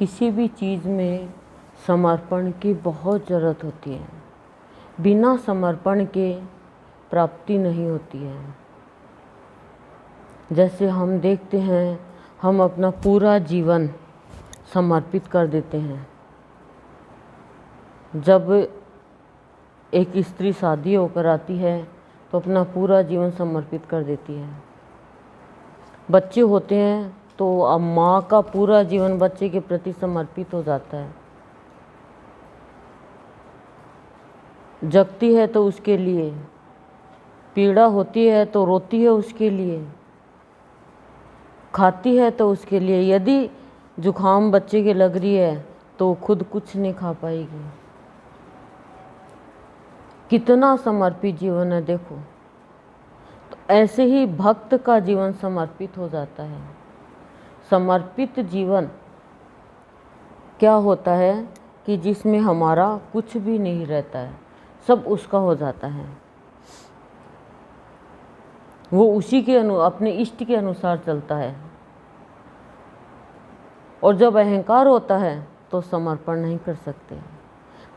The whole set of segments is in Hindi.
किसी भी चीज़ में समर्पण की बहुत ज़रूरत होती है। बिना समर्पण के प्राप्ति नहीं होती है। जैसे हम देखते हैं, हम अपना पूरा जीवन समर्पित कर देते हैं। जब एक स्त्री शादी होकर आती है तो अपना पूरा जीवन समर्पित कर देती है। बच्चे होते हैं तो अब माँ का पूरा जीवन बच्चे के प्रति समर्पित हो जाता है। जगती है तो उसके लिए, पीड़ा होती है तो रोती है उसके लिए, खाती है तो उसके लिए। यदि जुखाम बच्चे के लग रही है तो खुद कुछ नहीं खा पाएगी। कितना समर्पित जीवन है देखो। तो ऐसे ही भक्त का जीवन समर्पित हो जाता है। समर्पित जीवन क्या होता है कि जिसमें हमारा कुछ भी नहीं रहता है, सब उसका हो जाता है। वो उसी के अपने इष्ट के अनुसार चलता है। और जब अहंकार होता है तो समर्पण नहीं कर सकते।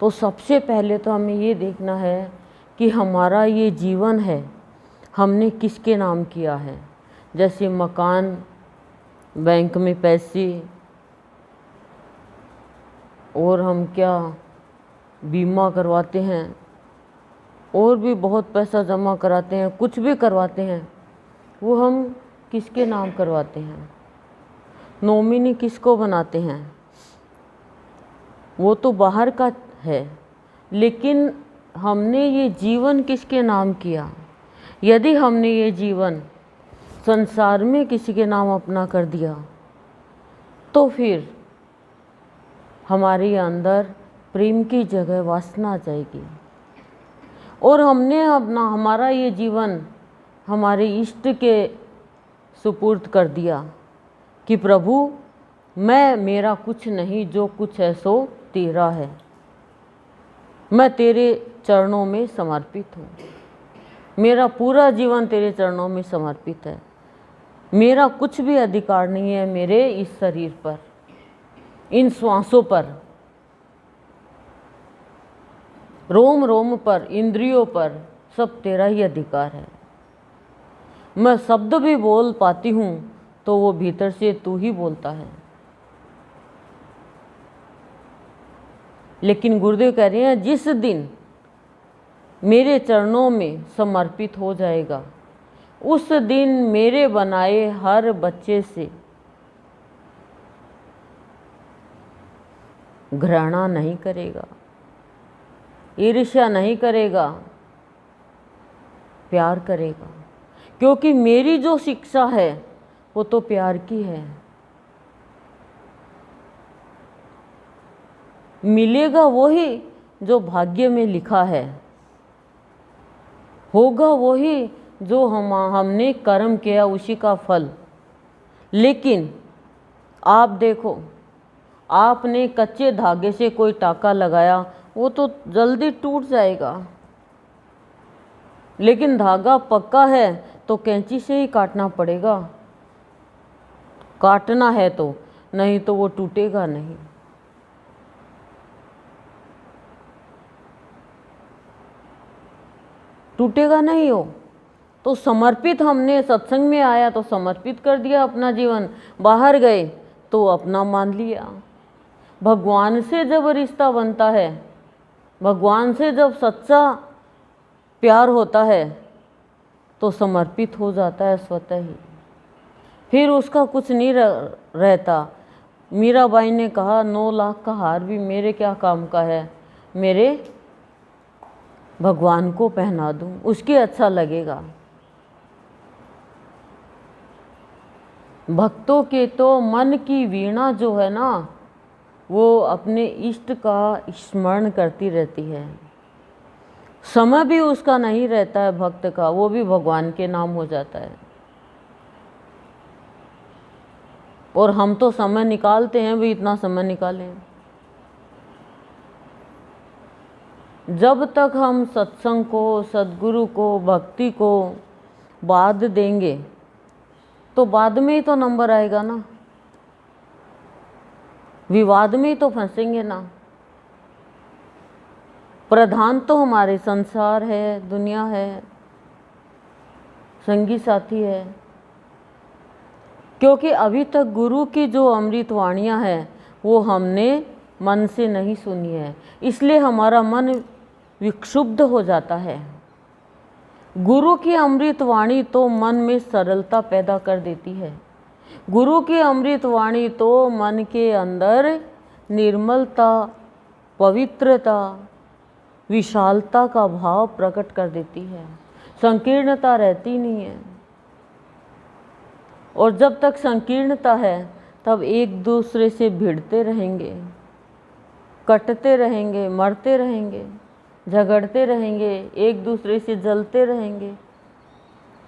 तो सबसे पहले तो हमें ये देखना है कि हमारा ये जीवन है, हमने किसके नाम किया है। जैसे मकान, बैंक में पैसे, और हम क्या बीमा करवाते हैं, और भी बहुत पैसा जमा कराते हैं, कुछ भी करवाते हैं, वो हम किसके नाम करवाते हैं। नॉमिनी किसको बनाते हैं, वो तो बाहर का है। लेकिन हमने ये जीवन किसके नाम किया। यदि हमने ये जीवन संसार में किसी के नाम अपना कर दिया तो फिर हमारे अंदर प्रेम की जगह वासना आ जाएगी। और हमने अपना हमारा ये जीवन हमारे इष्ट के सुपुर्द कर दिया कि प्रभु मेरा कुछ नहीं, जो कुछ है सो तेरा है। मैं तेरे चरणों में समर्पित हूँ। मेरा पूरा जीवन तेरे चरणों में समर्पित है। मेरा कुछ भी अधिकार नहीं है मेरे इस शरीर पर, इन श्वासों पर, रोम रोम पर, इंद्रियों पर, सब तेरा ही अधिकार है। मैं शब्द भी बोल पाती हूँ तो वो भीतर से तू ही बोलता है। लेकिन गुरुदेव कह रहे हैं जिस दिन मेरे चरणों में समर्पित हो जाएगा, उस दिन मेरे बनाए हर बच्चे से घृणा नहीं करेगा, ईर्ष्या नहीं करेगा, प्यार करेगा। क्योंकि मेरी जो शिक्षा है वो तो प्यार की है। मिलेगा वही जो भाग्य में लिखा है, होगा वही जो हमने कर्म किया उसी का फल। लेकिन आप देखो, आपने कच्चे धागे से कोई टाका लगाया, वो तो जल्दी टूट जाएगा। लेकिन धागा पक्का है तो कैंची से ही काटना पड़ेगा, काटना है तो, नहीं तो वो टूटेगा नहीं। टूटेगा नहीं हो। तो समर्पित, हमने सत्संग में आया तो समर्पित कर दिया अपना जीवन, बाहर गए तो अपना मान लिया। भगवान से जब रिश्ता बनता है, भगवान से जब सच्चा प्यार होता है तो समर्पित हो जाता है स्वतः ही। फिर उसका कुछ नहीं रहता। मीराबाई ने कहा 9 लाख का हार भी मेरे क्या काम का है, मेरे भगवान को पहना दूं, उसके अच्छा लगेगा। भक्तों के तो मन की वीणा जो है ना, वो अपने इष्ट का स्मरण करती रहती है। समय भी उसका नहीं रहता है भक्त का, वो भी भगवान के नाम हो जाता है। और हम तो समय निकालते हैं भी, इतना समय निकालें। जब तक हम सत्संग को, सद्गुरु को, भक्ति को बाद देंगे तो बाद में ही तो नंबर आएगा ना। विवाद में ही तो फंसेंगे ना। प्रधान तो हमारे संसार है, दुनिया है, संगी साथी है। क्योंकि अभी तक गुरु की जो अमृत वाणियाँ हैं वो हमने मन से नहीं सुनी है, इसलिए हमारा मन विक्षुब्ध हो जाता है। गुरु की अमृत वाणी तो मन में सरलता पैदा कर देती है। गुरु की अमृत वाणी तो मन के अंदर निर्मलता, पवित्रता, विशालता का भाव प्रकट कर देती है। संकीर्णता रहती नहीं है। और जब तक संकीर्णता है तब एक दूसरे से भिड़ते रहेंगे, कटते रहेंगे, मरते रहेंगे, झगड़ते रहेंगे, एक दूसरे से जलते रहेंगे।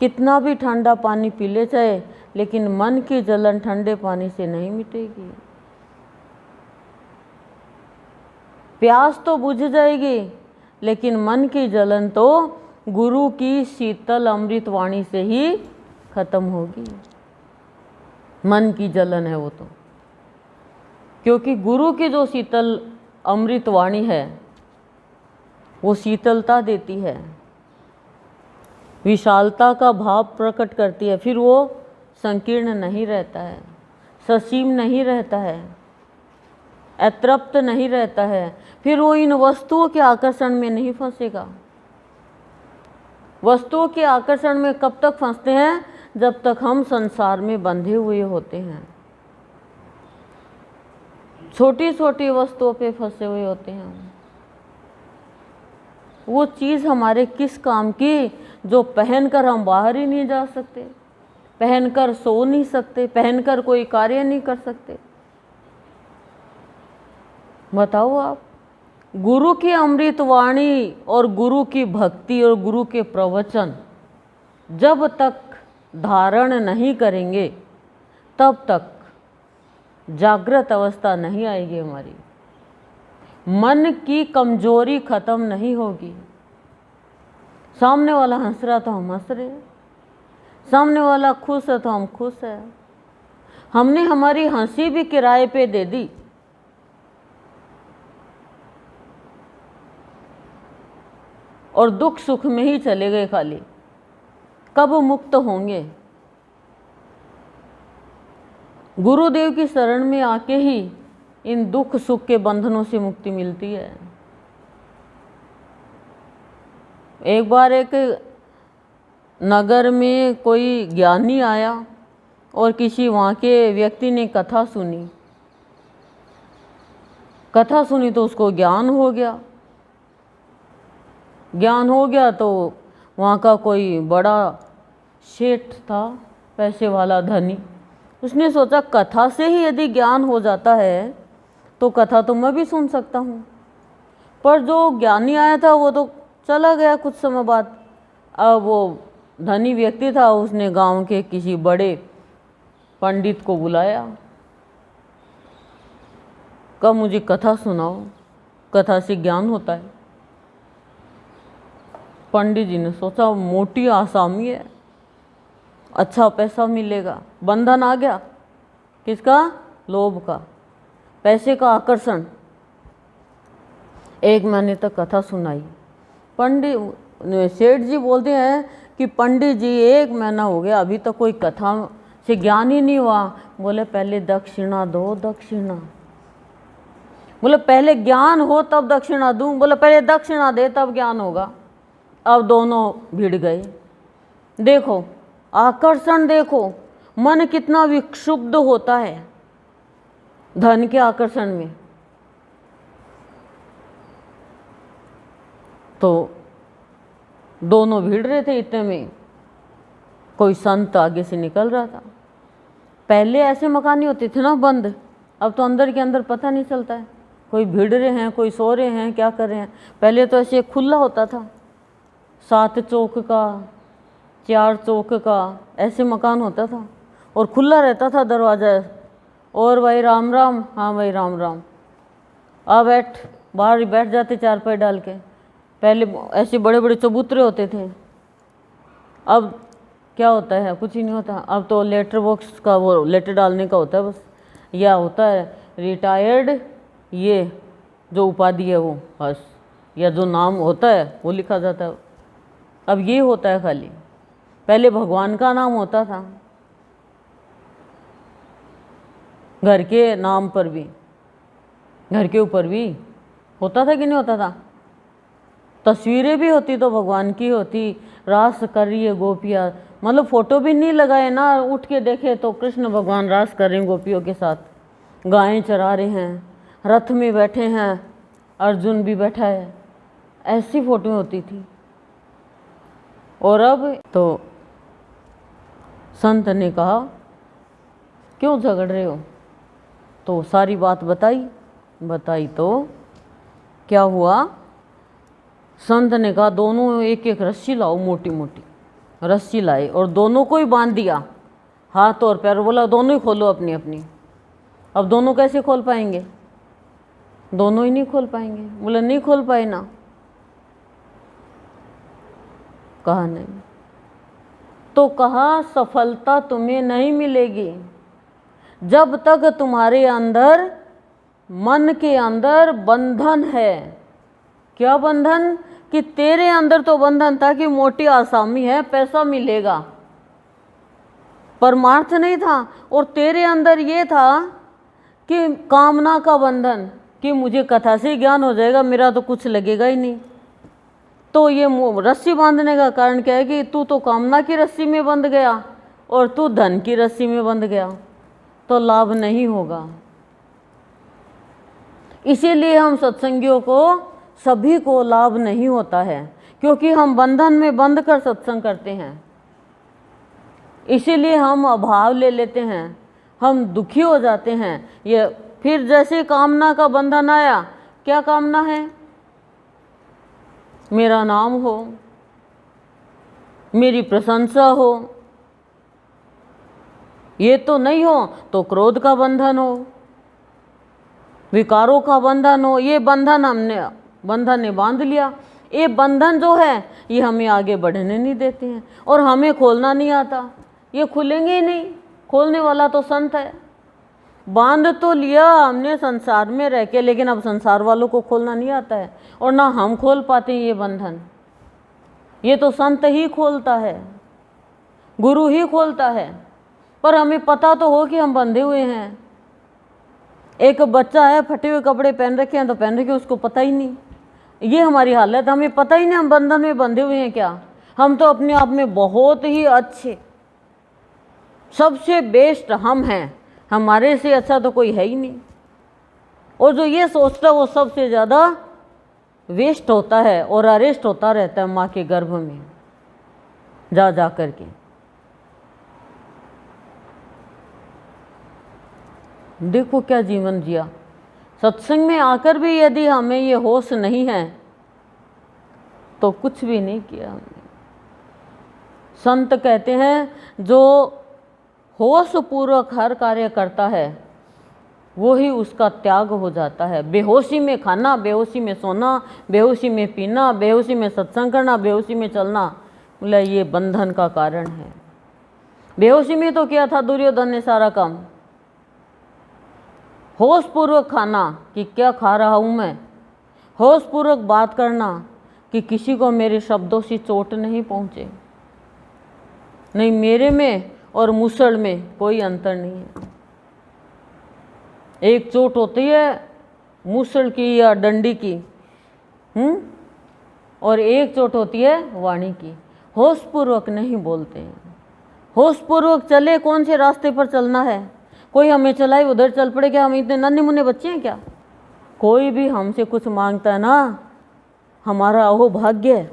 कितना भी ठंडा पानी पी ले चाहे, लेकिन मन की जलन ठंडे पानी से नहीं मिटेगी। प्यास तो बुझ जाएगी, लेकिन मन की जलन तो गुरु की शीतल अमृत वाणी से ही खत्म होगी। मन की जलन है वो तो, क्योंकि गुरु की जो शीतल अमृत वाणी है वो शीतलता देती है, विशालता का भाव प्रकट करती है। फिर वो संकीर्ण नहीं रहता है, ससीम नहीं रहता है, अतृप्त नहीं रहता है। फिर वो इन वस्तुओं के आकर्षण में नहीं फंसेगा। वस्तुओं के आकर्षण में कब तक फंसते हैं? जब तक हम संसार में बंधे हुए होते हैं, छोटी छोटी वस्तुओं पे फंसे हुए होते हैं। वो चीज़ हमारे किस काम की जो पहनकर हम बाहर ही नहीं जा सकते, पहनकर सो नहीं सकते, पहनकर कोई कार्य नहीं कर सकते। बताओ आप, गुरु की अमृत वाणी और गुरु की भक्ति और गुरु के प्रवचन जब तक धारण नहीं करेंगे तब तक जागृत अवस्था नहीं आएगी हमारी। मन की कमजोरी खत्म नहीं होगी। सामने वाला हंस रहा तो हम हंस रहे, सामने वाला खुश है तो हम खुश है। हमने हमारी हंसी भी किराए पे दे दी। और दुख सुख में ही चले गए खाली। कब मुक्त होंगे? गुरुदेव की शरण में आके ही इन दुख सुख के बंधनों से मुक्ति मिलती है। एक बार एक नगर में कोई ज्ञानी आया और किसी वहाँ के व्यक्ति ने कथा सुनी। कथा सुनी तो उसको ज्ञान हो गया। ज्ञान हो गया तो वहाँ का कोई बड़ा सेठ था, पैसे वाला धनी। उसने सोचा कथा से ही यदि ज्ञान हो जाता है तो कथा तो मैं भी सुन सकता हूँ। पर जो ज्ञानी आया था वो तो चला गया कुछ समय बाद। अब वो धनी व्यक्ति था, उसने गांव के किसी बड़े पंडित को बुलाया, कहा मुझे कथा सुनाओ, कथा से ज्ञान होता है। पंडित जी ने सोचा मोटी आसामी है, अच्छा पैसा मिलेगा। बंधन आ गया, किसका? लोभ का, पैसे का आकर्षण। एक महीने तक कथा सुनाई। पंडित सेठ जी बोलते हैं कि पंडित जी 1 महीना हो गया अभी तक कोई कथा से ज्ञान ही नहीं हुआ। बोले पहले दक्षिणा दो, दक्षिणा। बोले पहले ज्ञान हो तब दक्षिणा दूं। बोले पहले दक्षिणा दे तब ज्ञान होगा। अब दोनों भिड़ गए। देखो आकर्षण, देखो मन कितना विक्षुब्ध होता है धन के आकर्षण में। तो दोनों भिड़ रहे थे, इतने में कोई संत आगे से निकल रहा था। पहले ऐसे मकान नहीं होते थे ना बंद, अब तो अंदर के अंदर पता नहीं चलता है कोई भिड़ रहे हैं, कोई सो रहे हैं, क्या कर रहे हैं। पहले तो ऐसे खुला होता था, 7 चौक का, 4 चौक का, ऐसे मकान होता था और खुला रहता था दरवाज़ा। और भाई राम राम, हाँ भाई राम राम, आ बैठ। बाहर ही बैठ जाते चारपाई डाल के। पहले ऐसे बड़े बड़े चबूतरे होते थे, अब क्या होता है? कुछ ही नहीं होता। अब तो लेटर बॉक्स का, वो लेटर डालने का होता है बस, या होता है रिटायर्ड, ये जो उपाधि है वो बस, या जो नाम होता है वो लिखा जाता है। अब ये होता है खाली, पहले भगवान का नाम होता था घर के नाम पर भी, घर के ऊपर भी होता था कि नहीं होता था। तस्वीरें भी होती तो भगवान की होती, रास कर रही है गोपियाँ, मतलब फोटो भी नहीं लगाए ना, उठ के देखे तो कृष्ण भगवान रास कर रहे हैं गोपियों के साथ, गायें चरा रहे हैं, रथ में बैठे हैं, अर्जुन भी बैठा है, ऐसी फोटो होती थी। और अब तो संत ने कहा क्यों झगड़ रहे हो, तो सारी बात बताई तो क्या हुआ, संत ने कहा दोनों एक एक रस्सी लाओ, मोटी मोटी रस्सी लाए और दोनों को ही बांध दिया हाथ और पैर, बोला दोनों ही खोलो अपनी अपनी। अब दोनों कैसे खोल पाएंगे, दोनों ही नहीं खोल पाएंगे। बोला नहीं खोल पाए ना, कहा नहीं, तो कहा सफलता तुम्हें नहीं मिलेगी जब तक तुम्हारे अंदर, मन के अंदर बंधन है। क्या बंधन, कि तेरे अंदर तो बंधन था कि मोटी आसामी है, पैसा मिलेगा, परमार्थ नहीं था। और तेरे अंदर ये था कि कामना का बंधन, कि मुझे कथा से ज्ञान हो जाएगा, मेरा तो कुछ लगेगा ही नहीं। तो ये रस्सी बांधने का कारण क्या है कि तू तो कामना की रस्सी में बंध गया और तू धन की रस्सी में बंध गया, तो लाभ नहीं होगा। इसीलिए हम सत्संगियों को, सभी को लाभ नहीं होता है, क्योंकि हम बंधन में बंध कर सत्संग करते हैं। इसीलिए हम अभाव ले लेते हैं, हम दुखी हो जाते हैं। ये फिर जैसे कामना का बंधन आया, क्या कामना है, मेरा नाम हो, मेरी प्रशंसा हो, ये तो नहीं हो तो क्रोध का बंधन हो, विकारों का बंधन हो। ये बंधन ने बांध लिया। ये बंधन जो है ये हमें आगे बढ़ने नहीं देते हैं और हमें खोलना नहीं आता, ये खुलेंगे ही नहीं। खोलने वाला तो संत है। बांध तो लिया हमने संसार में रह के, लेकिन अब संसार वालों को खोलना नहीं आता है और ना हम खोल पाते हैं ये बंधन। ये तो संत ही खोलता है, गुरु ही खोलता है, पर हमें पता तो हो कि हम बंधे हुए हैं। एक बच्चा है, फटे हुए कपड़े पहन रखे हैं तो पहन रखे, उसको पता ही नहीं। ये हमारी हालत, हमें पता ही नहीं हम बंधन में बंधे हुए हैं क्या। हम तो अपने आप में बहुत ही अच्छे, सबसे बेस्ट हम हैं, हमारे से अच्छा तो कोई है ही नहीं। और जो ये सोचता है वो सबसे ज़्यादा वेस्ट होता है और अरेस्ट होता रहता है माँ के गर्भ में जा कर के। देखो क्या जीवन जिया। सत्संग में आकर भी यदि हमें ये होश नहीं है तो कुछ भी नहीं किया हमने। संत कहते हैं जो होश पूर्वक हर कार्य करता है वो ही उसका त्याग हो जाता है। बेहोशी में खाना, बेहोशी में सोना, बेहोशी में पीना, बेहोशी में सत्संग करना, बेहोशी में चलना, बोला ये बंधन का कारण है। बेहोशी में तो किया था दुर्योधन ने सारा काम। होश पूर्वक खाना कि क्या खा रहा हूँ मैं, होश पूर्वक बात करना कि किसी को मेरे शब्दों से चोट नहीं पहुँचे। नहीं, मेरे में और मूसल में कोई अंतर नहीं है। एक चोट होती है मूसल की या डंडी की, और एक चोट होती है वाणी की। होश पूर्वक नहीं बोलते हैं। होश पूर्वक चले, कौन से रास्ते पर चलना है, कोई हमें चलाए उधर चल पड़े क्या, हम इतने नन्हे मुन्ने बच्चे हैं क्या। कोई भी हमसे कुछ मांगता है ना, हमारा अहो भाग्य है,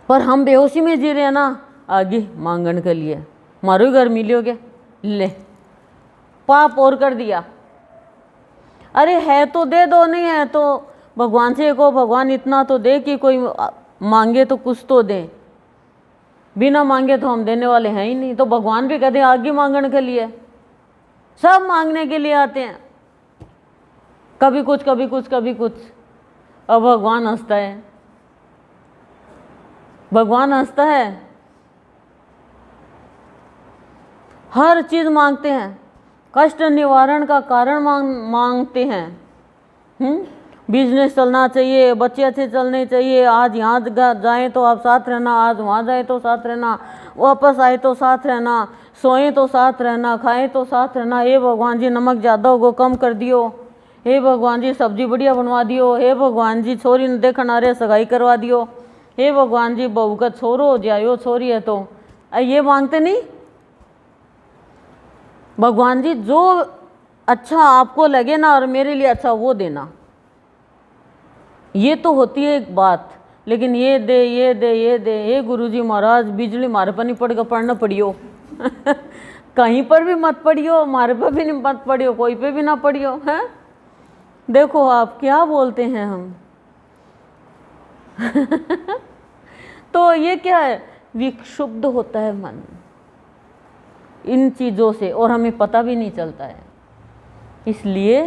पर हम बेहोशी में जी रहे हैं ना, आगे मांगने के लिए मारो घर मिलोगे, ले पाप और कर दिया। अरे है तो दे दो, नहीं है तो भगवान से कहो भगवान इतना तो दे कि कोई मांगे तो कुछ तो दे। बिना मांगे तो हम देने वाले हैं ही नहीं। तो भगवान भी कहते हैं आगे मांगने के लिए, सब मांगने के लिए आते हैं, कभी कुछ कभी कुछ कभी कुछ। अब भगवान हंसता है, भगवान हंसता है। हर चीज मांगते हैं, कष्ट निवारण का कारण मांगते हैं। बिजनेस चलना चाहिए, बच्चे अच्छे चलने चाहिए, आज यहाँ जाएं तो आप साथ रहना, आज वहाँ जाएं तो साथ रहना, वापस आए तो साथ रहना, सोएं तो साथ रहना, खाएं तो साथ रहना। हे भगवान जी नमक ज़्यादा होगो कम कर दियो, हे भगवान जी सब्जी बढ़िया बनवा दियो, हे भगवान जी छोरी ने देखन आ रहे सगाई करवा दियो, हे भगवान जी बहू का छोरो हो जायो, छोरी है तो ये मांगते नहीं। भगवान जी जो अच्छा आपको लगे ना और मेरे लिए अच्छा वो देना, ये तो होती है एक बात। लेकिन ये दे ये दे ये दे, हे गुरुजी महाराज बिजली मारे पर नहीं पड़ेगा, पढ़ना पड़ियो कहीं पर भी मत पढ़ियो, मारे पर भी नहीं मत पढ़ियो, कोई पे भी ना पढ़ियो। हैं देखो आप क्या बोलते हैं हम तो ये क्या है, विक्षुब्ध होता है मन इन चीज़ों से और हमें पता भी नहीं चलता है। इसलिए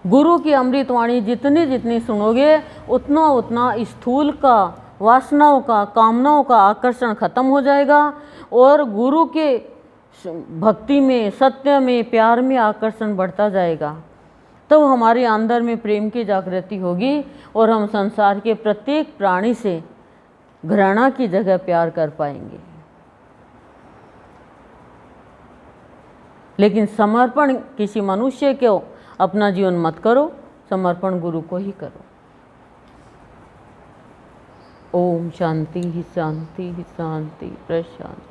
गुरु की अमृतवाणी जितनी जितनी सुनोगे उतना उतना स्थूल का, वासनाओं का, कामनाओं का आकर्षण खत्म हो जाएगा और गुरु के भक्ति में, सत्य में, प्यार में आकर्षण बढ़ता जाएगा। तो हमारे अंदर में प्रेम की जागृति होगी और हम संसार के प्रत्येक प्राणी से घृणा की जगह प्यार कर पाएंगे। लेकिन समर्पण किसी मनुष्य को अपना जीवन मत करो, समर्पण गुरु को ही करो। ओम शांति ही शांति ही शांति प्रशांति।